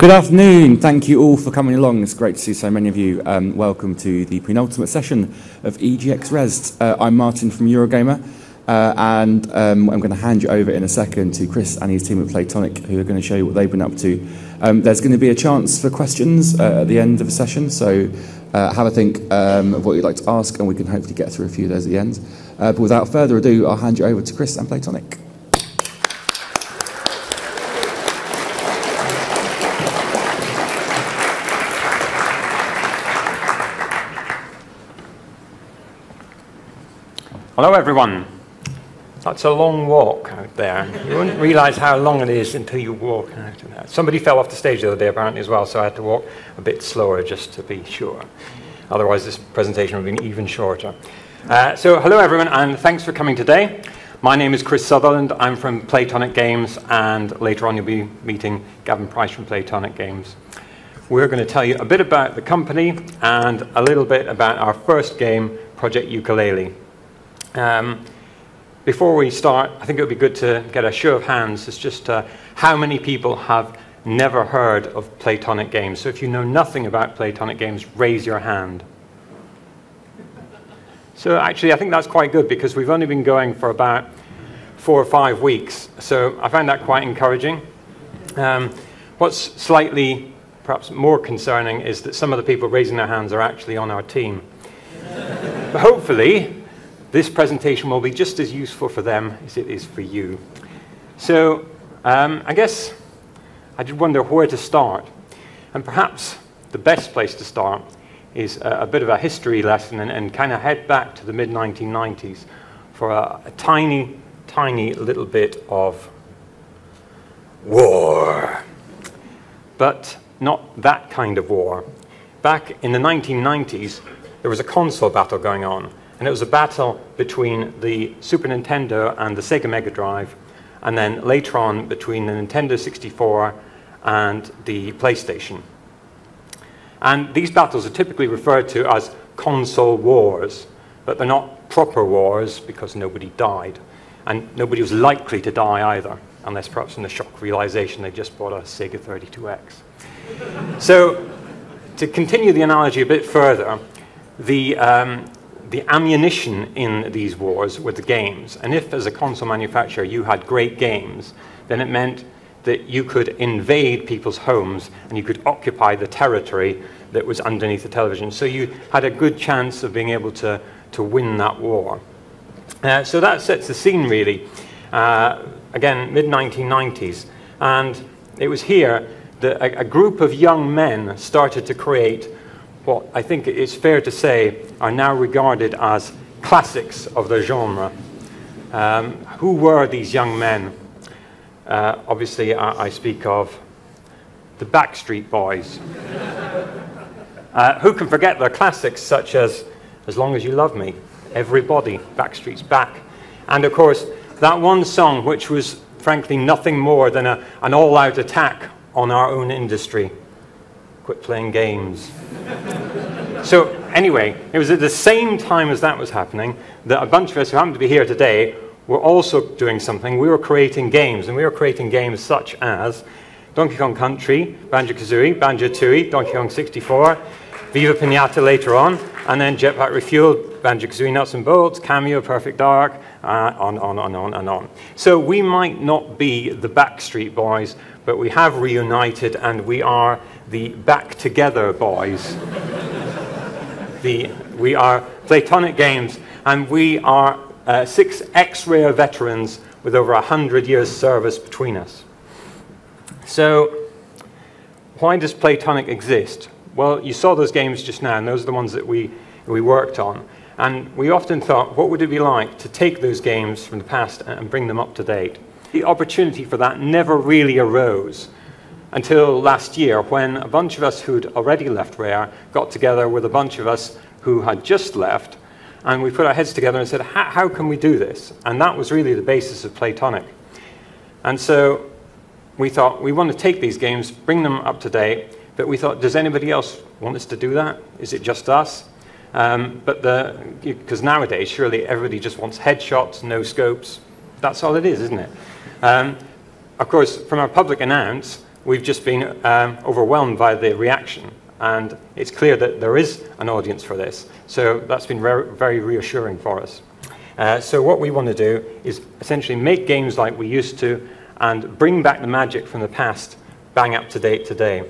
Good afternoon. Thank you all for coming along. It's great to see so many of you. Welcome to the penultimate session of EGX Rezzed. I'm Martin from Eurogamer, and I'm going to hand you over in a second to Chris and his team at Playtonic, who are going to show you what they've been up to. There's going to be a chance for questions at the end of the session, so have a think of what you'd like to ask, and we can hopefully get through a few of those at the end. But without further ado, I'll hand you over to Chris and Playtonic. Hello everyone. That's a long walk out there. You wouldn't realise how long it is until you walk out of that. Somebody fell off the stage the other day apparently as well, so I had to walk a bit slower just to be sure. Otherwise this presentation would have been even shorter. So hello everyone, and thanks for coming today. My name is Chris Sutherland. I'm from Playtonic Games, and later on you'll be meeting Gavin Price from Playtonic Games. We're going to tell you a bit about the company and a little bit about our first game, Project Ukulele. Before we start, I think it would be good to get a show of hands. It's just how many people have never heard of Playtonic Games. So if you know nothing about Playtonic Games, raise your hand. So actually, I think that's quite good because we've only been going for about 4 or 5 weeks. So I find that quite encouraging. What's slightly, perhaps more concerning is that some of the people raising their hands are actually on our team. But hopefully, this presentation will be just as useful for them as it is for you. So I guess I did wonder where to start. And perhaps the best place to start is a bit of a history lesson and kind of head back to the mid-1990s for a tiny, tiny little bit of war. But not that kind of war. Back in the 1990s, there was a console battle going on. And it was a battle between the Super Nintendo and the Sega Mega Drive, and then later on between the Nintendo 64 and the PlayStation. And these battles are typically referred to as console wars, but they're not proper wars because nobody died. And nobody was likely to die either, unless perhaps in the shock realization they just bought a Sega 32X. So to continue the analogy a bit further, the ammunition in these wars were the games. And if, as a console manufacturer, you had great games, then it meant that you could invade people's homes and you could occupy the territory that was underneath the television. So you had a good chance of being able to win that war. So that sets the scene, really. Again, mid-1990s. And it was here that a group of young men started to create what I think it's fair to say are now regarded as classics of their genre. Who were these young men? Obviously, I speak of the Backstreet Boys. Who can forget their classics such as As Long As You Love Me, Everybody, Backstreet's Back. And of course, that one song which was frankly nothing more than an all-out attack on our own industry. Quit playing games. So anyway, it was at the same time as that was happening that a bunch of us who happened to be here today were also doing something. We were creating games, and we were creating games such as Donkey Kong Country, Banjo-Kazooie, Banjo-Tooie, Donkey Kong 64, Viva Pinata later on, and then Jetpack Refueled, Banjo-Kazooie Nuts and Bolts, Cameo, Perfect Dark, on and on. So we might not be the Backstreet Boys, but we have reunited, and we are the Back Together Boys. We are Playtonic Games, and we are 6 X-Rare veterans with over 100 years service between us. So why does Playtonic exist? Well, you saw those games just now, and those are the ones that we worked on. And we often thought, what would it be like to take those games from the past and bring them up to date? The opportunity for that never really arose until last year, when a bunch of us who'd already left Rare got together with a bunch of us who had just left, and we put our heads together and said, how can we do this? And that was really the basis of Playtonic. And so we thought, we want to take these games, bring them up to date, but we thought, does anybody else want us to do that? Is it just us? Because nowadays, surely everybody just wants headshots, no scopes. That's all it is, isn't it? Of course, from our public announce, we've just been overwhelmed by the reaction. And it's clear that there is an audience for this. So that's been very reassuring for us. So what we want to do is essentially make games like we used to and bring back the magic from the past bang up to date today.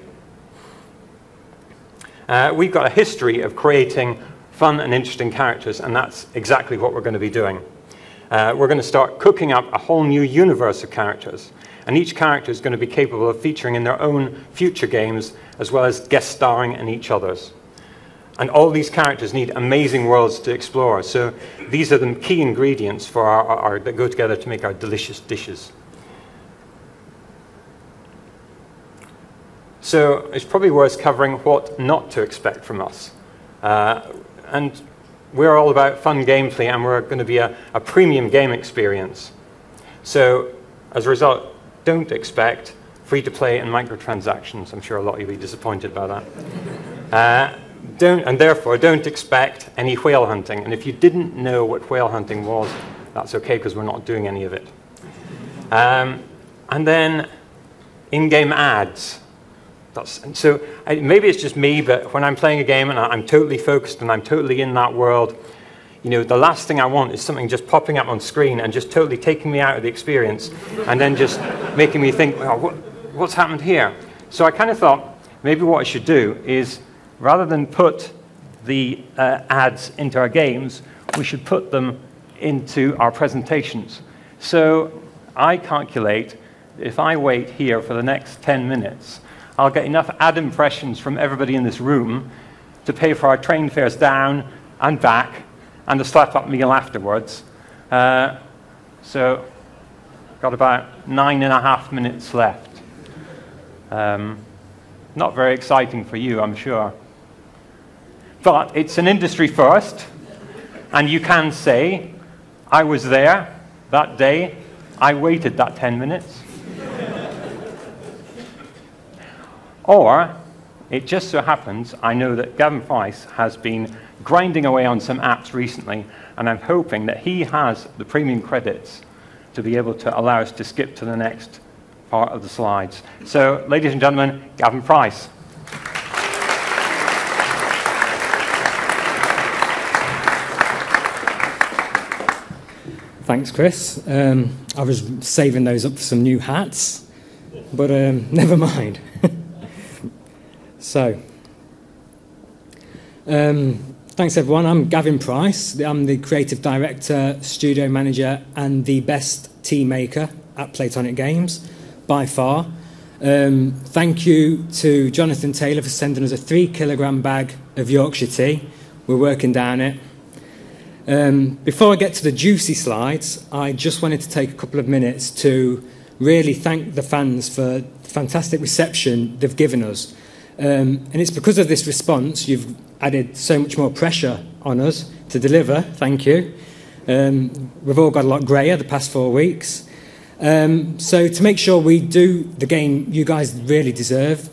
We've got a history of creating fun and interesting characters, and that's exactly what we're going to be doing. We're going to start cooking up a whole new universe of characters, and each character is going to be capable of featuring in their own future games, as well as guest starring in each other's. And all these characters need amazing worlds to explore, so these are the key ingredients for that go together to make our delicious dishes. So it's probably worth covering what not to expect from us. And we're all about fun gameplay, and we're going to be a premium game experience. So as a result, don't expect free-to-play and microtransactions. I'm sure a lot of you will be disappointed by that. And therefore, don't expect any whale hunting. And if you didn't know what whale hunting was, that's okay, because we're not doing any of it. And then in-game ads. So maybe it's just me, but when I'm playing a game and I'm totally focused and I'm totally in that world, you know, the last thing I want is something just popping up on screen and just totally taking me out of the experience and then just making me think, oh, what's happened here? So I kind of thought maybe what I should do is, rather than put the ads into our games, we should put them into our presentations. So I calculate that if I wait here for the next 10 minutes, I'll get enough ad impressions from everybody in this room to pay for our train fares down and back and a slap-up meal afterwards. So got about 9.5 minutes left. Not very exciting for you, I'm sure. But it's an industry first, and you can say, I was there that day, I waited that 10 minutes. Or, it just so happens, I know that Gavin Price has been grinding away on some apps recently, and I'm hoping that he has the premium credits to be able to allow us to skip to the next part of the slides. So, ladies and gentlemen, Gavin Price. Thanks, Chris. I was saving those up for some new hats, but never mind. So, thanks everyone. I'm Gavin Price. I'm the creative director, studio manager, and the best tea maker at Playtonic Games, by far. Thank you to Jonathan Taylor for sending us a 3-kilogram bag of Yorkshire tea. We're working down it. Before I get to the juicy slides, I just wanted to take a couple of minutes to really thank the fans for the fantastic reception they've given us. And it's because of this response you've added so much more pressure on us to deliver. Thank you. We've all got a lot greyer the past 4 weeks. So to make sure we do the game you guys really deserve,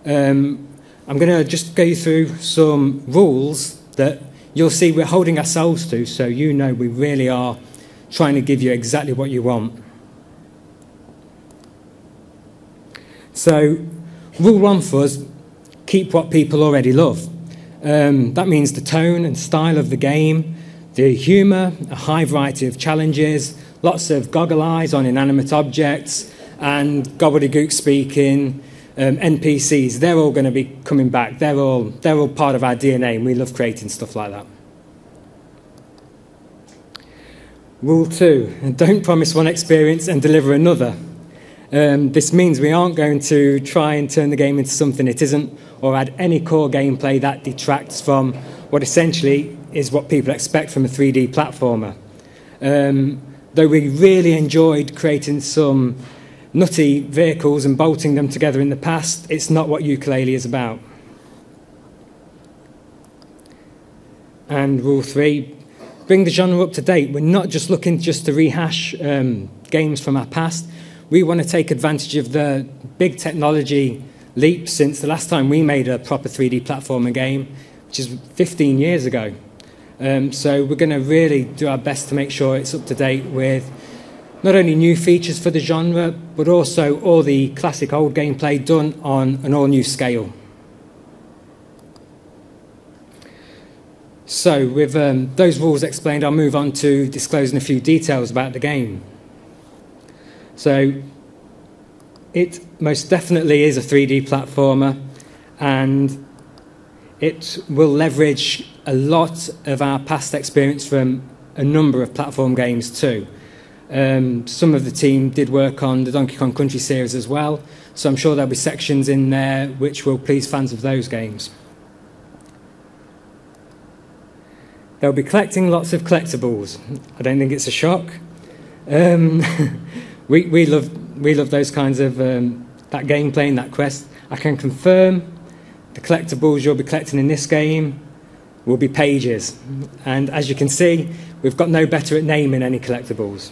I'm going to just go through some rules that you'll see we're holding ourselves to, so you know we really are trying to give you exactly what you want. So, rule 1 for us, keep what people already love. That means the tone and style of the game, the humour, a high variety of challenges, lots of goggle eyes on inanimate objects, and gobbledygook speaking, NPCs. They're all going to be coming back. They're all part of our DNA, and we love creating stuff like that. Rule 2, don't promise one experience and deliver another. This means we aren't going to try and turn the game into something it isn't, or add any core gameplay that detracts from what essentially is what people expect from a 3D platformer. Though we really enjoyed creating some nutty vehicles and bolting them together in the past, it's not what Ukulele is about. And rule 3, bring the genre up to date. We're not just looking just to rehash games from our past. We want to take advantage of the big technology leap since the last time we made a proper 3D platformer game, which is 15 years ago. So we're going to really do our best to make sure it's up to date with not only new features for the genre, but also all the classic old gameplay done on an all-new scale. So, with those rules explained, I'll move on to disclosing a few details about the game. So, it most definitely is a 3D platformer, and it will leverage a lot of our past experience from a number of platform games too. Some of the team did work on the Donkey Kong Country series as well, so I'm sure there'll be sections in there which will please fans of those games. They'll be collecting lots of collectibles. I don't think it's a shock. We love those kinds of that gameplay and that quest. I can confirm the collectibles you'll be collecting in this game will be pages. And as you can see, we've got no better at naming any collectibles.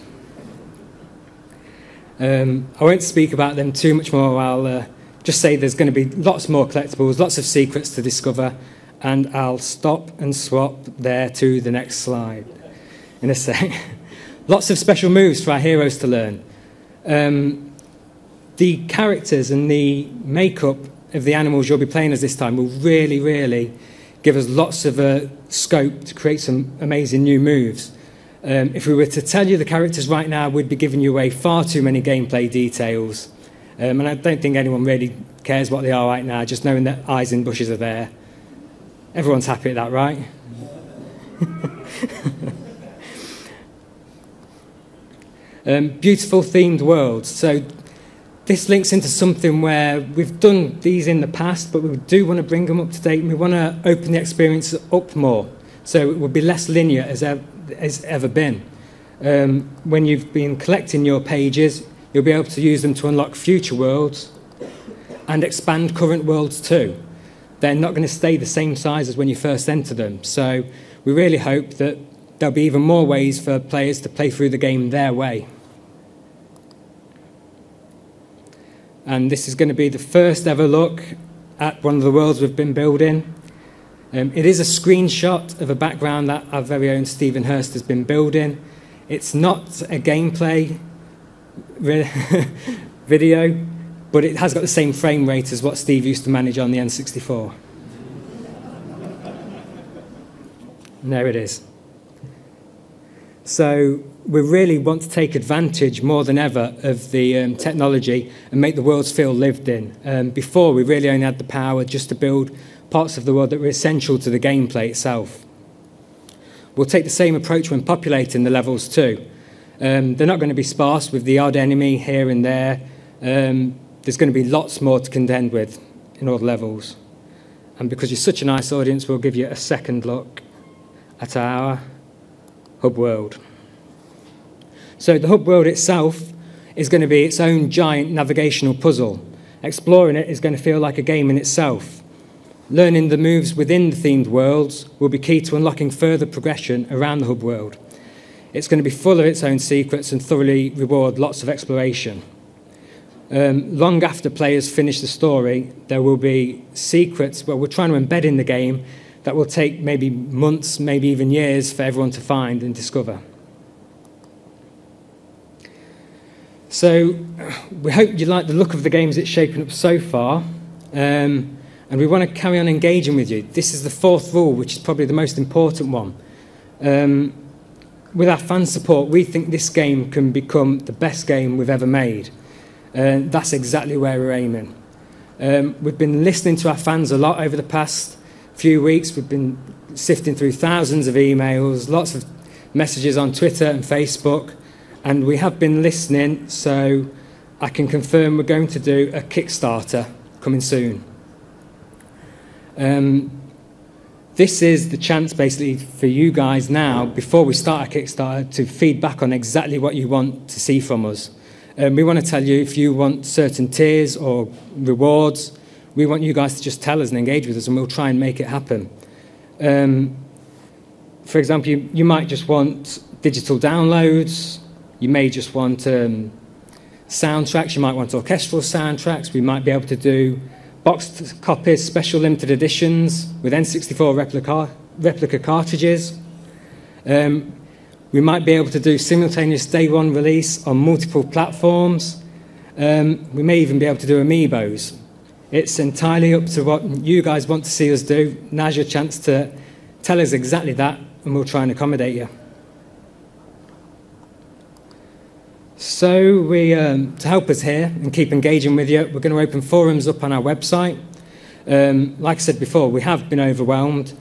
I won't speak about them too much more. I'll just say there's going to be lots more collectibles, lots of secrets to discover, and I'll stop and swap there to the next slide in a sec. Lots of special moves for our heroes to learn. The characters and the makeup of the animals you'll be playing as this time will really give us lots of scope to create some amazing new moves. If we were to tell you the characters right now, we'd be giving you away far too many gameplay details. And I don't think anyone really cares what they are right now, just knowing that eyes and bushes are there. Everyone's happy at that, right? Beautiful themed worlds. So this links into something where we've done these in the past, but we do want to bring them up to date, and we want to open the experience up more, so it will be less linear as ever been. When you've been collecting your pages, you'll be able to use them to unlock future worlds and expand current worlds too. They're not going to stay the same size as when you first enter them, so we really hope that there'll be even more ways for players to play through the game their way. And this is going to be the first ever look at one of the worlds we've been building. It is a screenshot of a background that our very own Stephen Hurst has been building. It's not a gameplay video, but it has got the same frame rate as what Steve used to manage on the N64. And there it is. So we really want to take advantage more than ever of the technology and make the worlds feel lived in. Before, we really only had the power just to build parts of the world that were essential to the gameplay itself. We'll take the same approach when populating the levels too. They're not going to be sparse with the odd enemy here and there. There's going to be lots more to contend with in all the levels. And because you're such a nice audience, we'll give you a second look at our hub world. So the hub world itself is going to be its own giant navigational puzzle. Exploring it is going to feel like a game in itself. Learning the moves within the themed worlds will be key to unlocking further progression around the hub world. It's going to be full of its own secrets and thoroughly reward lots of exploration. Long after players finish the story, there will be secrets where we're trying to embed in the game that will take maybe months, maybe even years for everyone to find and discover. So we hope you like the look of the games it's shaping up so far, and we want to carry on engaging with you. This is the fourth rule, which is probably the most important one. With our fan support, we think this game can become the best game we've ever made. That's exactly where we're aiming. We've been listening to our fans a lot over the past few weeks. We've been sifting through thousands of emails, lots of messages on Twitter and Facebook, and we have been listening, so I can confirm we're going to do a Kickstarter coming soon. This is the chance basically for you guys now, before we start our Kickstarter, to feed back on exactly what you want to see from us. We want to tell you if you want certain tiers or rewards. We want you guys to just tell us and engage with us, and we'll try and make it happen. For example, you might just want digital downloads. You may just want soundtracks. You might want orchestral soundtracks. We might be able to do boxed copies, special limited editions with N64 replica cartridges. We might be able to do simultaneous day one release on multiple platforms. We may even be able to do amiibos. It's entirely up to what you guys want to see us do. Now's your chance to tell us exactly that, and we'll try and accommodate you. So to help us here and keep engaging with you, we're going to open forums up on our website. Like I said before, we have been overwhelmed.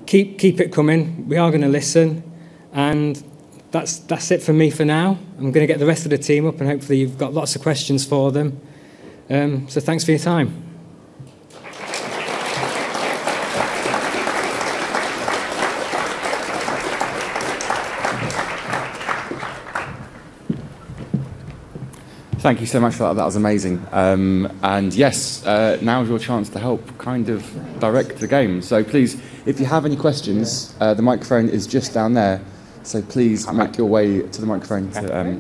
Keep it coming. We are going to listen. And that's it for me for now. I'm going to get the rest of the team up, and hopefully you've got lots of questions for them. So thanks for your time. Thank you so much for that. That was amazing. And yes, now's your chance to help kind of direct the game. So please, if you have any questions, the microphone is just down there. So please make your way to the microphone to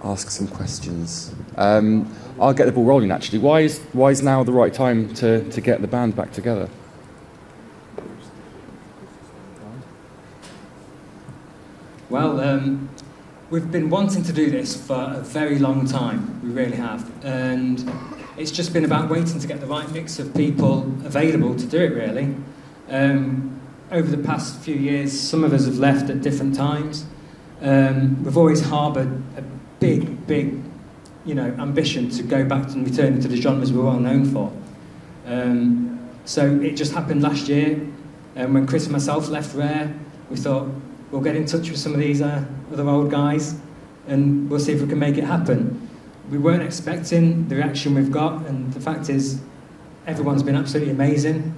ask some questions. I'll get the ball rolling, actually. Why is now the right time to get the band back together? Well, we've been wanting to do this for a very long time. We really have. And it's just been about waiting to get the right mix of people available to do it, really. Over the past few years, some of us have left at different times. We've always harboured a big, ambition to go back and return to the genres we're well known for. So it just happened last year, and when Chris and myself left Rare, we thought, we'll get in touch with some of these other old guys, and we'll see if we can make it happen. We weren't expecting the reaction we've got, and the fact is, everyone's been absolutely amazing.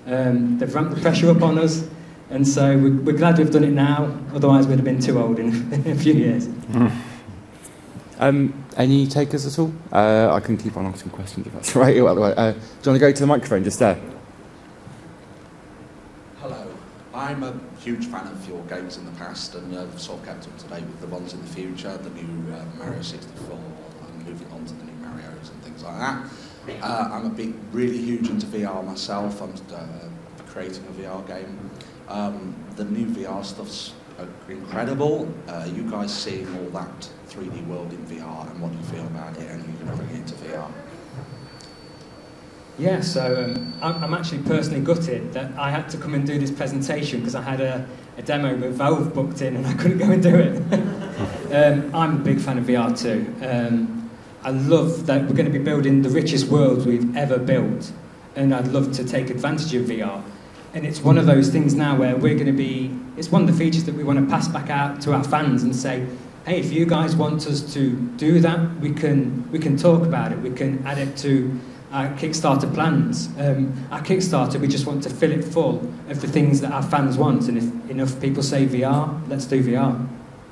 They've ramped the pressure up on us, and so we're glad we've done it now. Otherwise, we'd have been too old in a few years. Any takers at all? I can keep on asking questions if that's all right. Do you want to go to the microphone just there? Hello. I'm a huge fan of your games in the past, and I've sort of kept up to date with the ones in the future, the new Mario 64, and moving on to the new Marios and things like that. I'm really huge into VR myself. I'm creating a VR game. The new VR stuff's incredible. You guys seeing all that 3D world in VR, and what do you feel about it, and you can bring it into VR? Yeah, so I'm actually personally gutted that I had to come and do this presentation because I had a demo with Valve booked in and I couldn't go and do it. I'm a big fan of VR too. I love that we're going to be building the richest worlds we've ever built, and I'd love to take advantage of VR. And it's one of those things now where we're going to be, it's one of the features that we want to pass back out to our fans and say, hey, if you guys want us to do that, we can talk about it, we can add it to our Kickstarter plans. Our Kickstarter, we just want to fill it full of the things that our fans want, and if enough people say VR, let's do VR.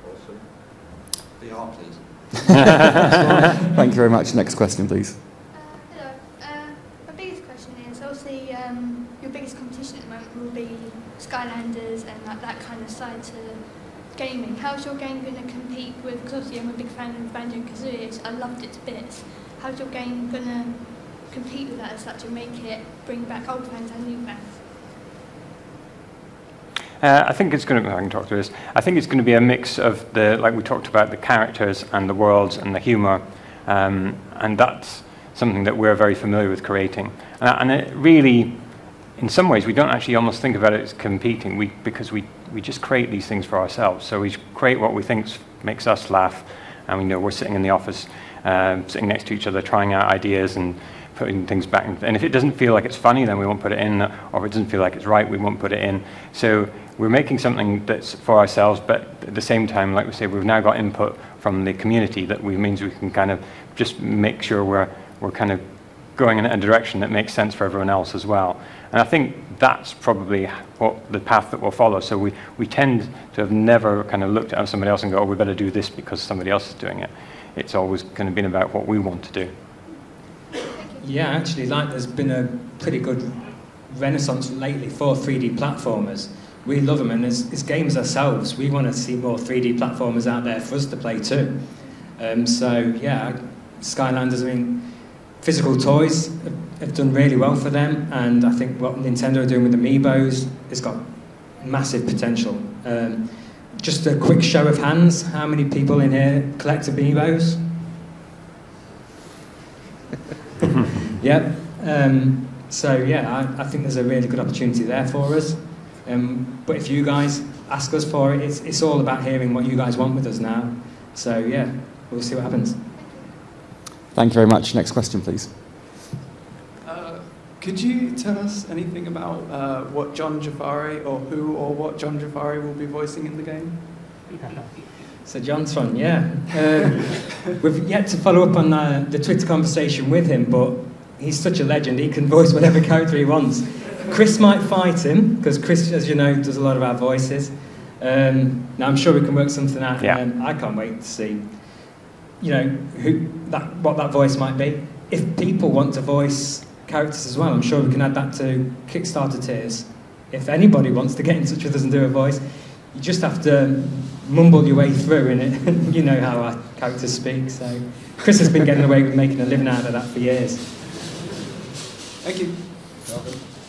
Awesome. VR, please. Thank you very much. Next question, please. Hello. My biggest question is, obviously, your biggest competition at the moment will be Skylanders and that kind of side to gaming. How's your game going to compete with, because obviously I'm a big fan of Banjo-Kazooie, so I loved it to bits. How's your game going to compete with that as such and make it bring back old fans and new fans? I think it's going to. I can talk to this. I think it's going to be a mix of like we talked about, the characters and the worlds and the humour, and that's something that we're very familiar with creating. And it really, in some ways, we don't actually almost think about it as competing. Because we just create these things for ourselves. So we create what we think makes us laugh, and we know we're sitting in the office, sitting next to each other, trying out ideas and putting things back. And if it doesn't feel like it's funny, then we won't put it in, or if it doesn't feel like it's right, we won't put it in. So we're making something that's for ourselves, but at the same time, like we say, we've now got input from the community that means we can kind of just make sure we're kind of going in a direction that makes sense for everyone else as well. And I think that's probably what the path that we'll follow. So we tend to have never kind of looked at somebody else and go, oh, we better do this because somebody else is doing it. It's always kind of been about what we want to do. Yeah, actually, there's been a pretty good renaissance lately for 3D platformers. We love them, and as gamers ourselves, we want to see more 3D platformers out there for us to play too. So yeah, Skylanders, I mean, physical toys have done really well for them, and I think what Nintendo are doing with Amiibos has got massive potential. just a quick show of hands. How many people in here collect amiibos? Yep. So yeah, I think there's a really good opportunity there for us. But if you guys ask us for it, it's all about hearing what you guys want with us now. So yeah, we'll see what happens. Thank you very much. Next question, please. Could you tell us anything about what John Jafari, or who or what John Jafari will be voicing in the game? So John's fun, yeah. We've yet to follow up on the Twitter conversation with him, but he's such a legend, he can voice whatever character he wants. Chris might fight him, because Chris, as you know, does a lot of our voices. Now I'm sure we can work something out, Yeah. and I can't wait to see, you know, what that voice might be. If people want to voice characters as well, I'm sure we can add that to Kickstarter tiers. If anybody wants to get in touch with us and do a voice, you just have to mumble your way through in it. You know how our characters speak. So Chris has been getting away with making a living out of that for years. Thank you.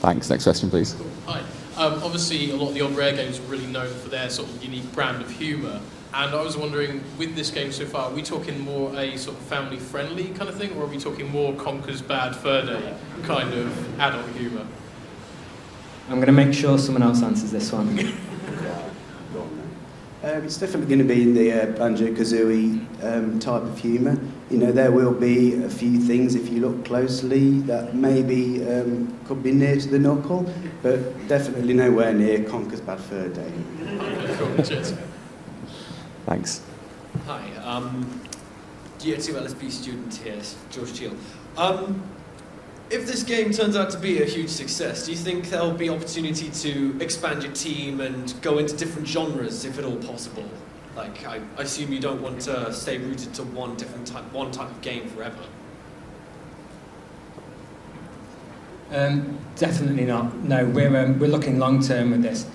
Thanks. Next question, please. Hi. Obviously, a lot of the On Rare games are really known for their sort of unique brand of humour. And I was wondering, with this game so far, are we talking more a sort of family-friendly kind of thing, or are we talking more Conker's Bad Fur Day kind of adult humour? I'm going to make sure someone else answers this one. It's definitely going to be in the Banjo-Kazooie type of humour. You know, there will be a few things, if you look closely, that maybe could be near to the knuckle, but definitely nowhere near Conker's Bad Fur Day. Okay, cool. Cheers. Thanks. Hi, Year 2 LSB student here, George Teal. If this game turns out to be a huge success, do you think there'll be opportunity to expand your team and go into different genres, if at all possible? Like, I assume you don't want to stay rooted to one type of game forever. Definitely not. No, we're looking long term with this.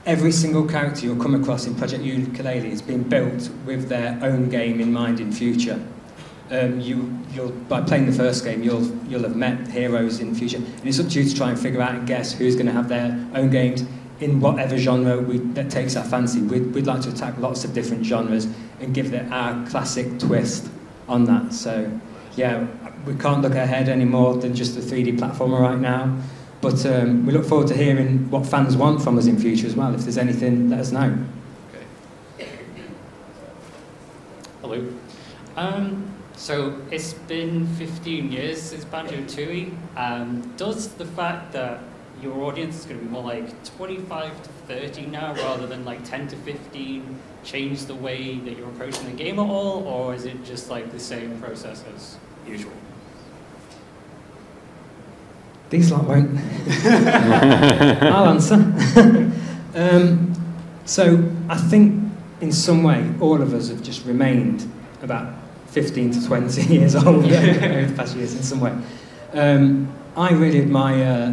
Every single character you'll come across in Project Ukulele has been built with their own game in mind in future. You'll by playing the first game, you'll have met heroes in the future, and it's up to you to try and figure out and guess who's going to have their own games in whatever genre that takes our fancy. We'd like to attack lots of different genres and give it our classic twist on that. So, yeah, we can't look ahead any more than just the 3D platformer right now. But we look forward to hearing what fans want from us in future as well. If there's anything, let us know. Okay. Hello. So it's been 15 years since Banjo-Tooie. Does the fact that your audience is going to be more like 25 to 30 now rather than like 10 to 15 change the way that you're approaching the game at all, or is it just like the same process as usual? These lot won't. I'll answer. So I think in some way all of us have just remained about 15 to 20 years old over the past years in some way. I really admire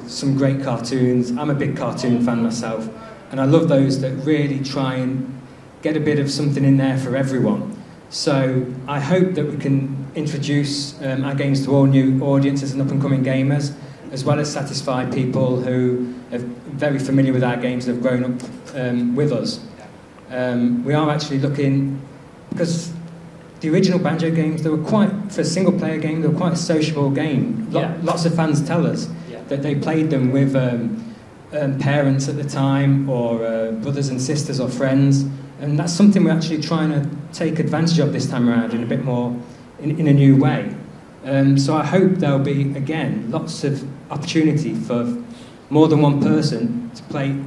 some great cartoons. I'm a big cartoon fan myself, and I love those that really try and get a bit of something in there for everyone. So I hope that we can introduce our games to all new audiences and up-and-coming gamers, as well as satisfy people who are very familiar with our games and have grown up with us. We are actually looking, because the original Banjo games, they were quite, for a single-player game, they were quite a sociable game. Lots of fans tell us that they played them with parents at the time, or brothers and sisters or friends, and that's something we're actually trying to take advantage of this time around in a bit more, in a new way. So I hope there'll be, again, lots of opportunity for more than one person to play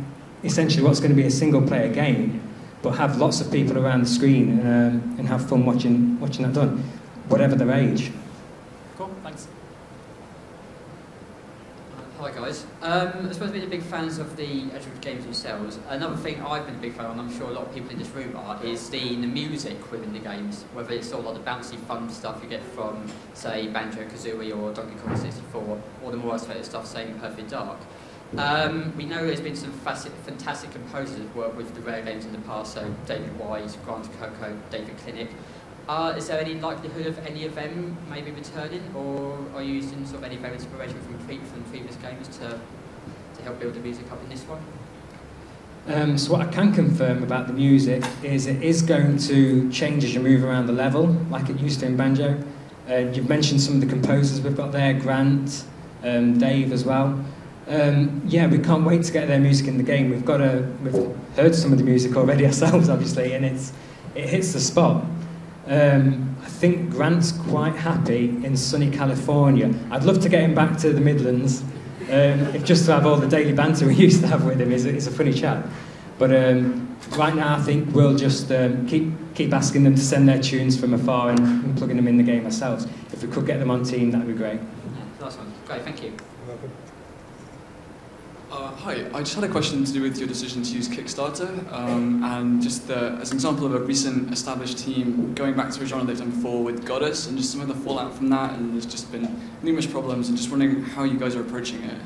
essentially what's going to be a single-player game, but have lots of people around the screen and have fun watching that done, whatever their age. Cool, thanks. Hi guys. I suppose we're big fans of the actual games themselves. Another thing I've been a big fan of, and I'm sure a lot of people in this room are, is the music within the games. Whether it's all like the bouncy fun stuff you get from, say, Banjo-Kazooie or Donkey Kong 64, or the more isolated stuff, say, in Perfect Dark. We know there's been some fantastic composers who've worked with the Rare games in the past, so David Wise, Grant Coco, David Clinic. Is there any likelihood of any of them maybe returning, or are you using sort of any of their inspiration from previous games to help build the music up in this one? So what I can confirm about the music is it is going to change as you move around the level, like it used to in Banjo. You've mentioned some of the composers we've got there, Grant, Dave as well. Yeah, we can't wait to get their music in the game. We've heard some of the music already ourselves, obviously, and it hits the spot. I think Grant's quite happy in sunny California. I'd love to get him back to the Midlands, if just to have all the daily banter we used to have with him. He's a funny chap. But right now, I think we'll just keep asking them to send their tunes from afar and plugging them in the game ourselves. If we could get them on team, that'd be great. Yeah, nice one. Great, thank you. Hi, I just had a question to do with your decision to use Kickstarter, and just as an example of a recent established team going back to a genre they've done before with Goddess, and just some of the fallout from that, and there's just been numerous problems, and just wondering how you guys are approaching it.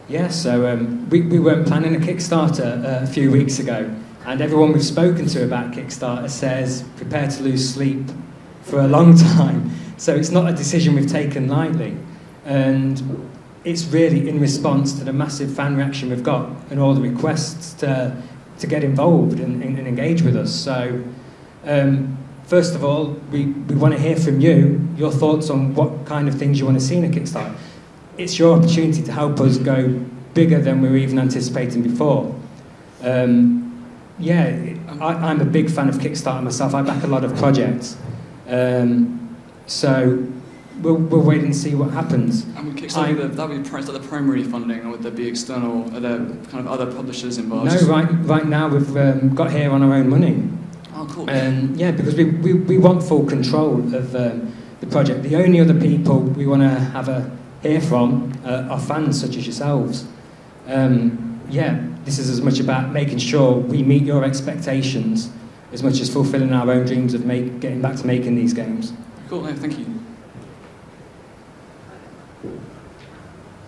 Yeah, so we weren't planning a Kickstarter a few weeks ago, and everyone we've spoken to about Kickstarter says prepare to lose sleep for a long time. So it's not a decision we've taken lightly, and it's really in response to the massive fan reaction we've got and all the requests to get involved and engage with us. So first of all, we want to hear from you, your thoughts on what kind of things you want to see in a Kickstarter. It's your opportunity to help us go bigger than we were even anticipating before. Yeah, I'm a big fan of Kickstarter myself. I back a lot of projects. So we'll wait and see what happens. And with Kickstarter, that would be priced at the primary funding, or would there be external, are there kind of other publishers involved? No, right now we've got here on our own money. Oh, cool. Yeah, because we want full control of the project. The only other people we want to hear from are fans such as yourselves. Yeah, this is as much about making sure we meet your expectations as much as fulfilling our own dreams of getting back to making these games. Cool, no, thank you.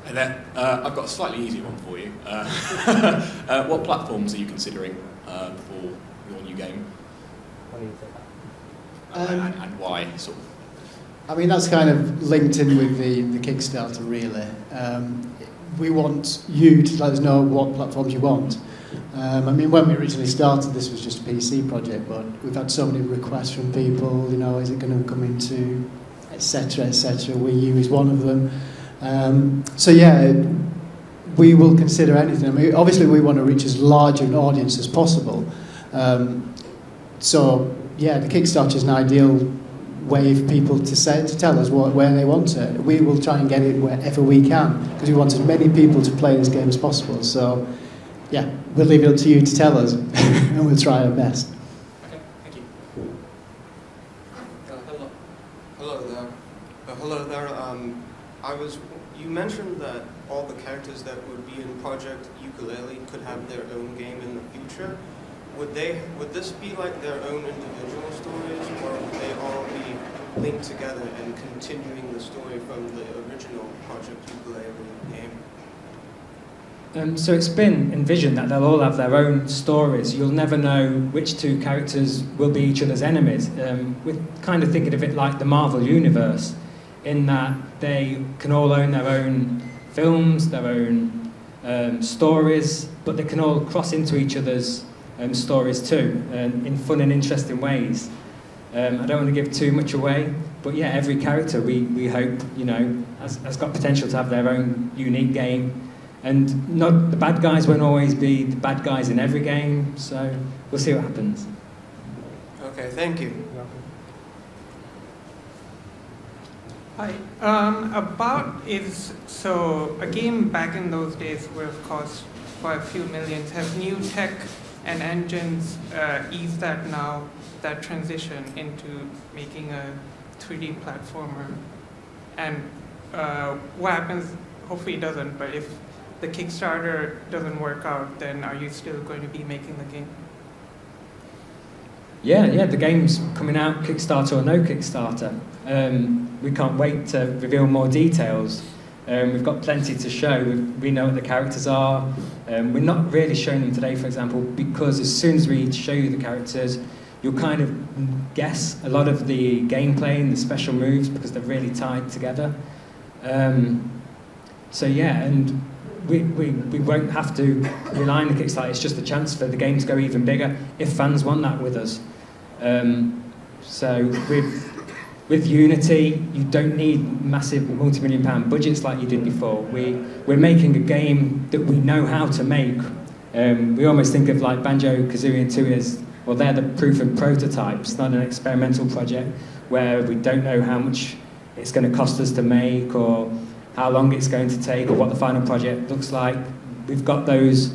Hey there. I've got a slightly easier one for you. What platforms are you considering for your new game? And why, sort of? I mean, that's kind of linked in with the Kickstarter, really. We want you to let us know what platforms you want. I mean, when we originally started, this was just a PC project, but we've had so many requests from people, you know, is it going to come into, etc., etc. Wii U is one of them. So yeah, we will consider anything. I mean, obviously we want to reach as large an audience as possible. So yeah, the Kickstarter is an ideal way for people to tell us where they want it. We will try and get it wherever we can, because we want as many people to play this game as possible. So yeah, we'll leave it up to you to tell us, and we'll try our best. Okay, thank you. Hello there. Hello there. You mentioned that all the characters that would be in Project Ukulele could have their own game in the future. Would this be like their own individual stories, or would they all be linked together and continuing the story from the original Project Ukulele game? So it's been envisioned that they'll all have their own stories. You'll never know which two characters will be each other's enemies. We're kind of thinking of it like the Marvel Universe, in that they can all own their own films, their own stories, but they can all cross into each other's stories too, in fun and interesting ways. I don't want to give too much away, but yeah, every character we hope, you know, has got potential to have their own unique game. And not the bad guys won't always be the bad guys in every game, so we'll see what happens. Okay, thank you. Hi. So a game back in those days would have cost for a few millions. Have new tech and engines eased that now, that transition into making a 3D platformer? And what happens, hopefully it doesn't, but if the Kickstarter doesn't work out, then are you still going to be making the game? Yeah, the game's coming out, Kickstarter or no Kickstarter. We can't wait to reveal more details. We've got plenty to show. We know what the characters are. We're not really showing them today, for example, because as soon as we show you the characters, you'll kind of guess a lot of the gameplay and the special moves because they're really tied together. So yeah, and we won't have to rely on the Kickstarter. It's just a chance for the game to go even bigger if fans want that with us. So with Unity, you don't need massive multi-million-pound budgets like you did before. We're making a game that we know how to make. We almost think of like Banjo-Kazooie and Tooie as, well, they're the proof and prototypes, not an experimental project where we don't know how much it's going to cost us to make or how long it's going to take or what the final project looks like. We've got those,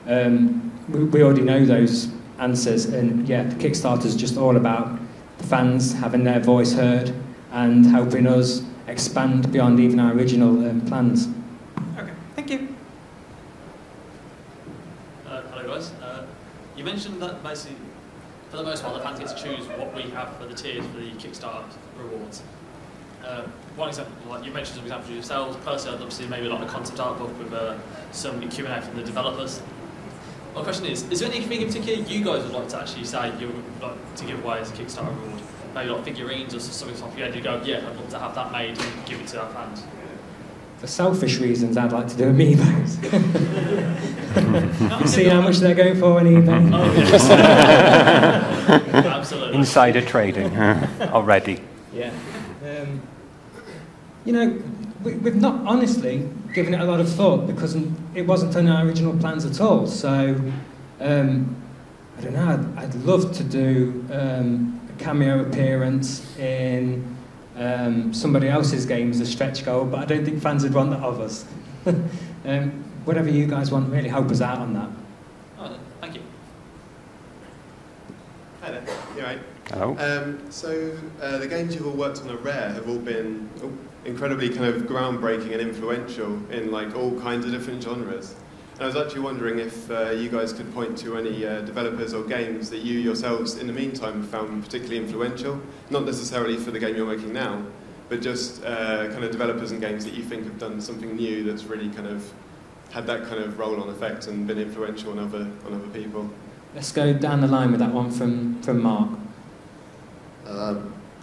we already know those answers, and yeah, the Kickstarter's just all about fans having their voice heard and helping us expand beyond even our original plans. Okay, thank you. Hello guys. You mentioned that basically, for the most part, the fans get to choose what we have for the tiers for the Kickstarter rewards. One example, like you mentioned some examples yourselves. Personally, I'd love to see maybe like a concept art book with some Q&A from the developers. My question is there anything in particular you guys would like to actually say you would like to give away as a Kickstarter reward? Maybe like figurines or something off your head, you go, yeah, I'd love to have that made and give it to our fans. For selfish reasons, I'd like to do amiibos. You see how much they're going for on eBay? Absolutely. Insider trading already. Yeah. You know, we've not honestly given it a lot of thought because it wasn't on our original plans at all. So, I don't know, I'd love to do a cameo appearance in somebody else's game as a stretch goal, but I don't think fans would want that of us. Whatever you guys want, really help us out on that. Oh, thank you. Hi there, you right? Hello. So the games you've all worked on at Rare have all been incredibly kind of groundbreaking and influential in like all kinds of different genres. And I was actually wondering if you guys could point to any developers or games that you yourselves in the meantime have found particularly influential, not necessarily for the game you're making now, but just kind of developers and games that you think have done something new that's really kind of had that kind of roll-on effect and been influential on other people. Let's go down the line with that one from Mark.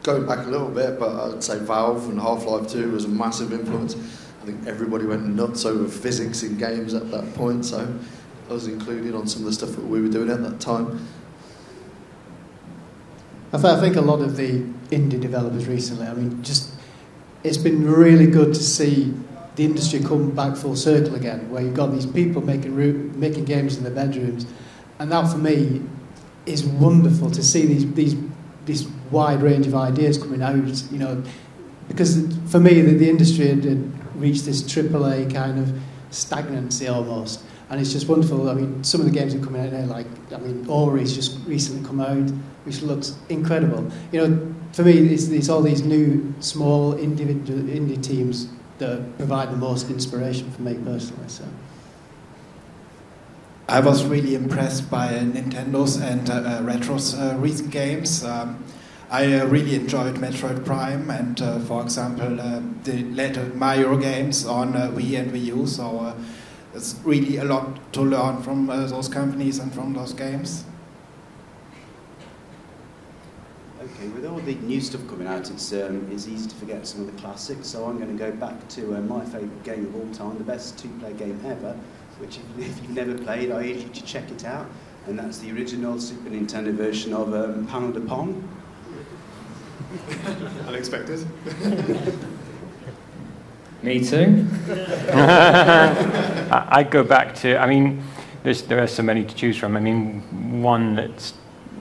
Going back a little bit, but I'd say Valve and Half-Life 2 was a massive influence. I think everybody went nuts over physics in games at that point, so I was included on some of the stuff that we were doing at that time. I think a lot of the indie developers recently, I mean, just it's been really good to see the industry come back full circle again, where you've got these people making games in their bedrooms, and that for me is wonderful to see this wide range of ideas coming out, you know, because for me the industry had reached this AAA kind of stagnancy almost, and it's just wonderful. I mean, some of the games that are coming out now, like, I mean, Ori's just recently come out, which looks incredible. You know, for me, it's all these new small indie teams that provide the most inspiration for me personally. So. I was really impressed by Nintendo's and Retro's recent games. I really enjoyed Metroid Prime and, for example, the later Mario games on Wii and Wii U, so it's really a lot to learn from those companies and from those games. Okay, with all the new stuff coming out, it's easy to forget some of the classics, so I'm going to go back to my favourite game of all time, the best two-player game ever, which if you've never played, I urge you to check it out, and that's the original Super Nintendo version of Panel de Pong. Unexpected. Me too. I'd go back to, I mean, there are so many to choose from. I mean, one that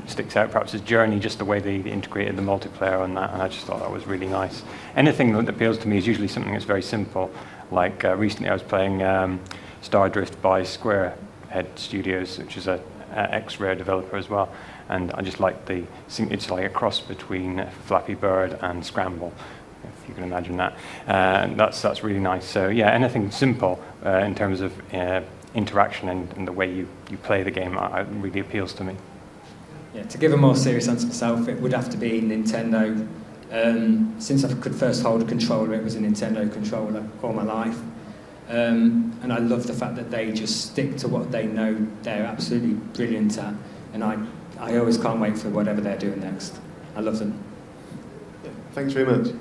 sticks out perhaps is Journey, just the way they integrated the multiplayer on that, and I just thought that was really nice. Anything that appeals to me is usually something that's very simple. Like recently I was playing Stardrift by Squarehead Studios, which is an ex-Rare developer as well. And I just like it's like a cross between Flappy Bird and Scramble, if you can imagine that. That's really nice. So yeah, anything simple in terms of interaction and the way you play the game really appeals to me. Yeah, to give a more serious answer myself, it would have to be Nintendo. Since I could first hold a controller, it was a Nintendo controller all my life. And I love the fact that they just stick to what they know they're absolutely brilliant at. And I always can't wait for whatever they're doing next. I love them. Yeah, thanks very much.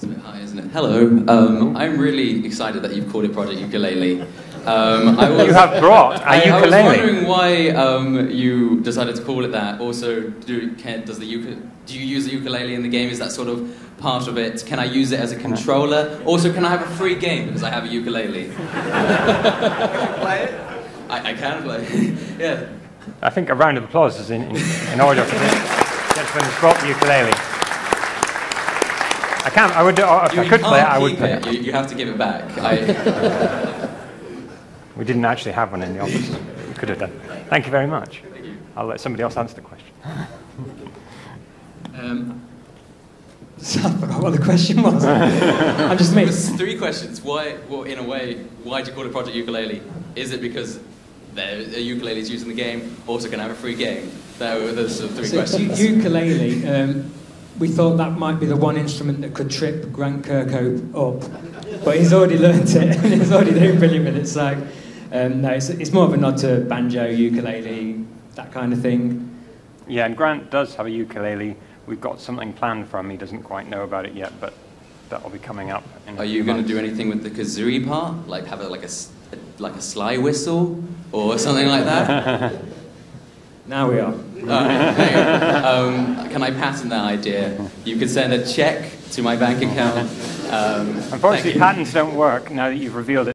That's a bit high, isn't it? Hello. I'm really excited that you've called it Project Ukulele. You have brought a ukulele. I was wondering why you decided to call it that. Also, do you use the ukulele in the game? Is that sort of part of it? Can I use it as a controller? Also, can I have a free game because I have a ukulele? Play it? I can play. Yeah. I think a round of applause is in order for this gentleman who's brought the ukulele. I can't. I would. If I could play it, I would play it. You have to give it back. We didn't actually have one in the office. We could have done. Thank you very much. I'll let somebody else answer the question. So I forgot what the question was. I'm just making... There's 3 questions. Why, well, in a way, why do you call it Project Ukulele? Is it because a ukulele is used in the game? Also, can I have a free game? Those are 3 questions. Ukulele, we thought that might be the one instrument that could trip Grant Kirkhope up. But he's already learnt it, and he's already doing brilliant with it. So, no, it's more of a nod to banjo, ukulele, that kind of thing. Yeah, and Grant does have a ukulele. We've got something planned for him. He doesn't quite know about it yet, but that will be coming up. Are you going to do anything with the kazooie part? Like have like a slide whistle or something like that? Now we are. Can I patent that idea? You could send a check to my bank account. Unfortunately, patents don't work now that you've revealed it.